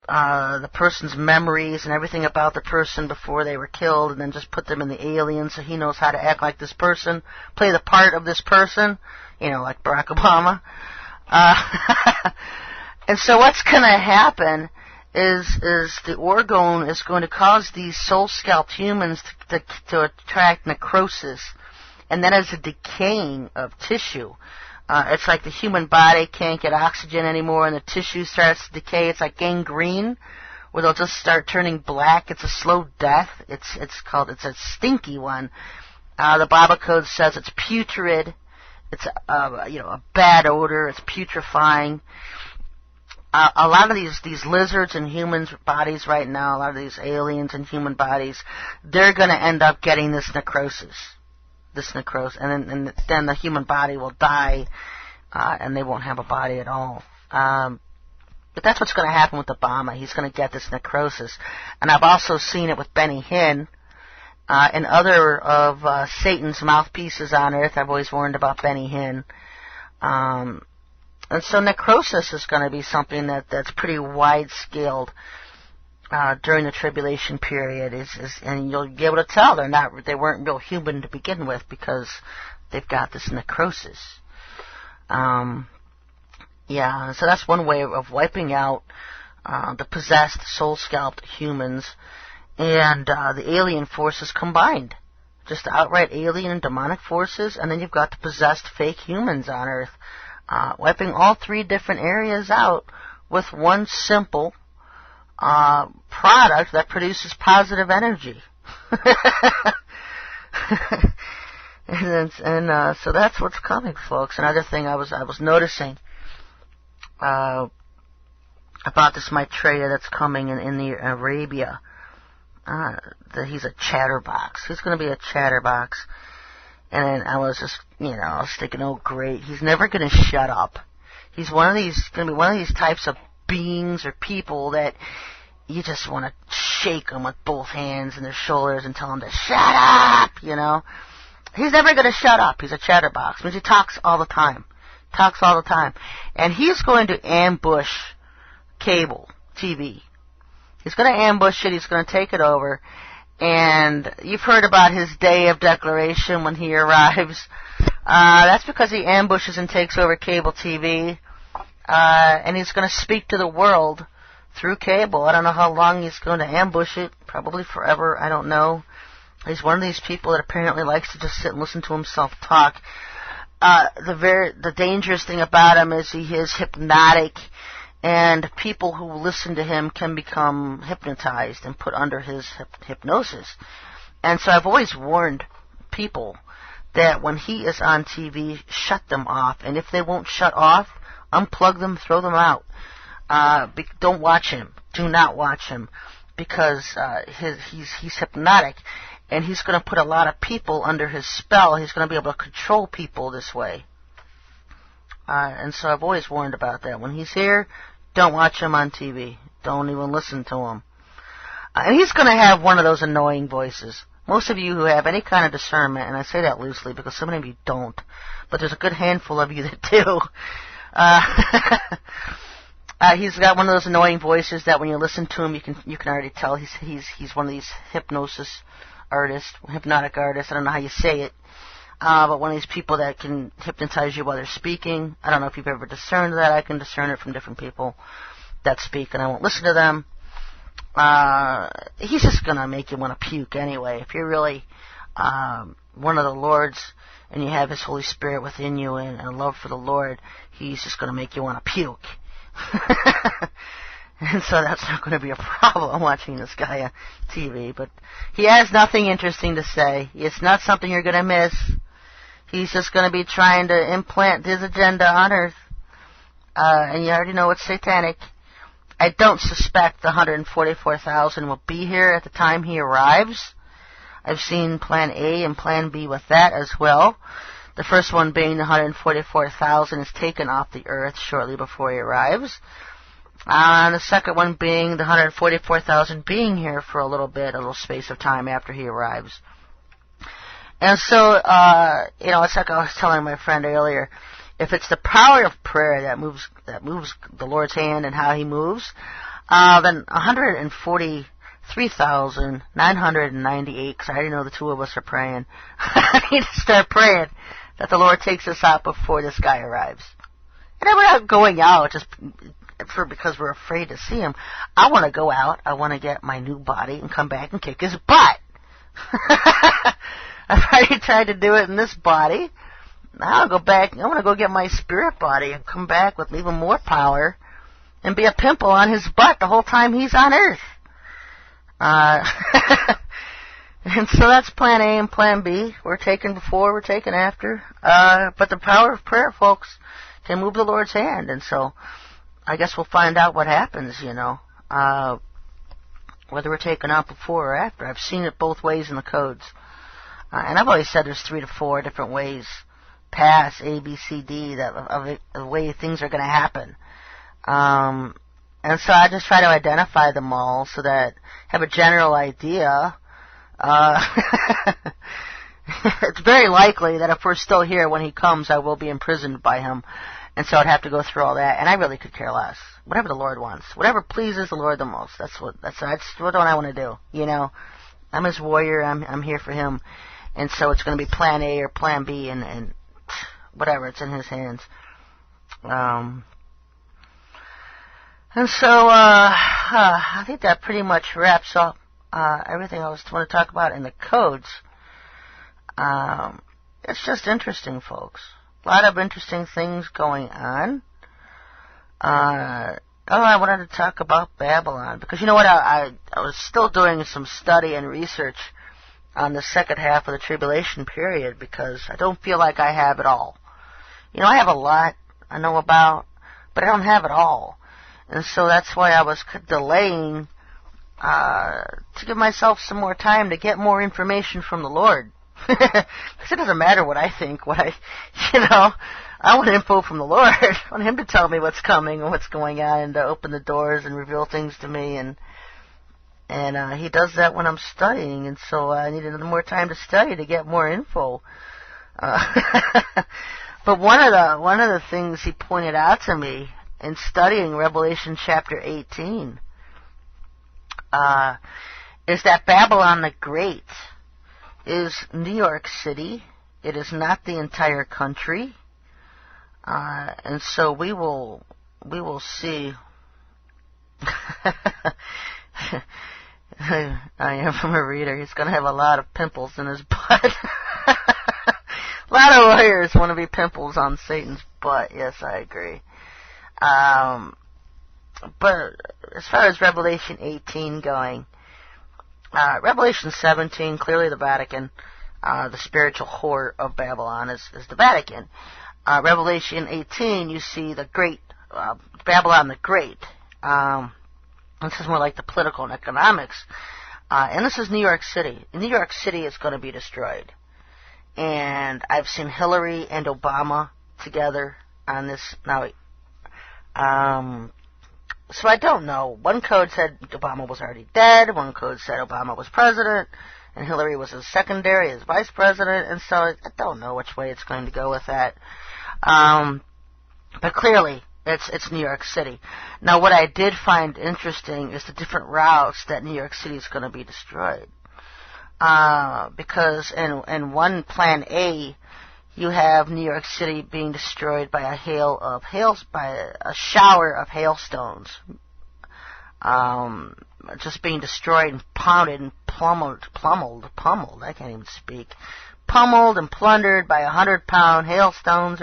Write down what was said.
the person's memories and everything about the person before they were killed, and then just put them in the alien so he knows how to act like this person, play the part of this person, like Barack Obama. And so what's going to happen is the orgone is going to cause these soul-scalped humans to attract necrosis, and that is a decaying of tissue. It's like the human body can't get oxygen anymore, and the tissue starts to decay. It's like gangrene, where they'll just start turning black. It's a slow death. It's a stinky one. The Bible code says it's putrid. It's a bad odor. It's putrefying. A lot of these lizards in humans' bodies right now, a lot of these aliens in human bodies, they're going to end up getting this necrosis. And then the human body will die, and they won't have a body at all. But that's what's going to happen with Obama. He's going to get this necrosis. And I've also seen it with Benny Hinn and other of Satan's mouthpieces on earth. I've always warned about Benny Hinn. And so necrosis is going to be something that's pretty wide-scaled during the tribulation period, and you'll be able to tell they weren't real human to begin with because they've got this necrosis. So that's one way of wiping out the possessed, soul-scalped humans and the alien forces combined. Just outright alien and demonic forces, and then you've got the possessed fake humans on Earth, wiping all three different areas out with one simple product that produces positive energy. So that's what's coming, folks. Another thing I was noticing about this Maitreya that's coming in the Arabia, that he's a chatterbox. He's going to be a chatterbox. And I was just, I was thinking, oh great, he's never going to shut up. He's going to be one of these types of beings or people that you just want to shake them with both hands and their shoulders and tell them to shut up, He's never going to shut up. He's a chatterbox. It means he talks all the time. And he's going to ambush cable TV. He's going to ambush it. He's going to take it over. And you've heard about his day of declaration when he arrives. That's because he ambushes and takes over cable TV. And he's going to speak to the world through cable. I don't know how long he's going to ambush it. Probably forever. I don't know. He's one of these people that apparently likes to just sit and listen to himself talk. The dangerous thing about him is he is hypnotic, and people who listen to him can become hypnotized and put under his hypnosis. And so I've always warned people that when he is on TV, shut them off. And if they won't shut off, unplug them, throw them out. Don't watch him. Do not watch him, because he's hypnotic, and he's going to put a lot of people under his spell. He's going to be able to control people this way. And so I've always warned about that. When he's here, don't watch him on TV. Don't even listen to him. And he's going to have one of those annoying voices. Most of you who have any kind of discernment, and I say that loosely because so many of you don't, but there's a good handful of you that do. He's got one of those annoying voices that when you listen to him, you can already tell he's one of these hypnotic artists. I don't know how you say it, but one of these people that can hypnotize you while they're speaking. I don't know if you've ever discerned that. I can discern it from different people that speak, and I won't listen to them. He's just going to make you want to puke anyway. If you're really one of the Lord's and you have His Holy Spirit within you and a love for the Lord, He's just going to make you want to puke. And so that's not going to be a problem watching this guy on TV. But he has nothing interesting to say. It's not something you're going to miss. He's just going to be trying to implant his agenda on Earth. And you already know it's satanic. I don't suspect the 144,000 will be here at the time he arrives. I've seen Plan A and Plan B with that as well. The first one being the 144,000 is taken off the Earth shortly before he arrives. And the second one being the 144,000 being here for a little space of time after he arrives. And so, it's like I was telling my friend earlier, if it's the power of prayer that moves the Lord's hand and how He moves, Then 143,998, because I already know the two of us are praying. I need to start praying that the Lord takes us out before this guy arrives. And then we're not going out just because we're afraid to see him. I want to go out. I want to get my new body and come back and kick his butt. I've already tried to do it in this body. Now I'll go back. I want to go get my spirit body and come back with even more power and be a pimple on his butt the whole time he's on Earth. And so that's plan A and plan B. We're taken before, we're taken after. But the power of prayer, folks, can move the Lord's hand. And so I guess we'll find out what happens, whether we're taken out before or after. I've seen it both ways in the codes. And I've always said there's 3 to 4 different ways past A, B, C, D of the way things are going to happen. And so I just try to identify them all so that I have a general idea. It's very likely that if we're still here when he comes, I will be imprisoned by him. And so I'd have to go through all that. And I really could care less. Whatever the Lord wants. Whatever pleases the Lord the most. That's what I want to do. I'm his warrior. I'm here for him. And so it's going to be plan A or plan B and whatever. It's in his hands. And so I think that pretty much wraps up everything I was want to talk about in the codes. It's just interesting, folks. A lot of interesting things going on. I wanted to talk about Babylon because you know what? I was still doing some study and research on the second half of the tribulation period because I don't feel like I have it all. I have a lot I know about, but I don't have it all. And so that's why I was delaying to give myself some more time to get more information from the Lord. Because it doesn't matter what I think, I want info from the Lord. I want him to tell me what's coming and what's going on and to open the doors and reveal things to me. And he does that when I'm studying, and so I need a little more time to study to get more info. But one of the things he pointed out to me in studying Revelation chapter 18 is that Babylon the Great is New York City. It is not the entire country. And so we will see. I am from a reader. He's going to have a lot of pimples in his butt. A lot of lawyers want to be pimples on Satan's butt. Yes, I agree. But as far as Revelation 18 going, Revelation 17, clearly the Vatican, the spiritual whore of Babylon is the Vatican. Revelation 18, you see the great, Babylon the Great. This is more like the political and economics. And this is New York City. New York City is going to be destroyed. And I've seen Hillary and Obama together on this. Now, so I don't know. One code said Obama was already dead. One code said Obama was president. And Hillary was his secondary, his vice president. And so I don't know which way it's going to go with that. But clearly, it's New York City. Now, what I did find interesting is the different routes that New York City is going to be destroyed. Because in one plan A, you have New York City being destroyed by a shower of hailstones, just being destroyed and pounded and pummeled. I can't even speak. Pummeled and plundered by 100-pound hailstones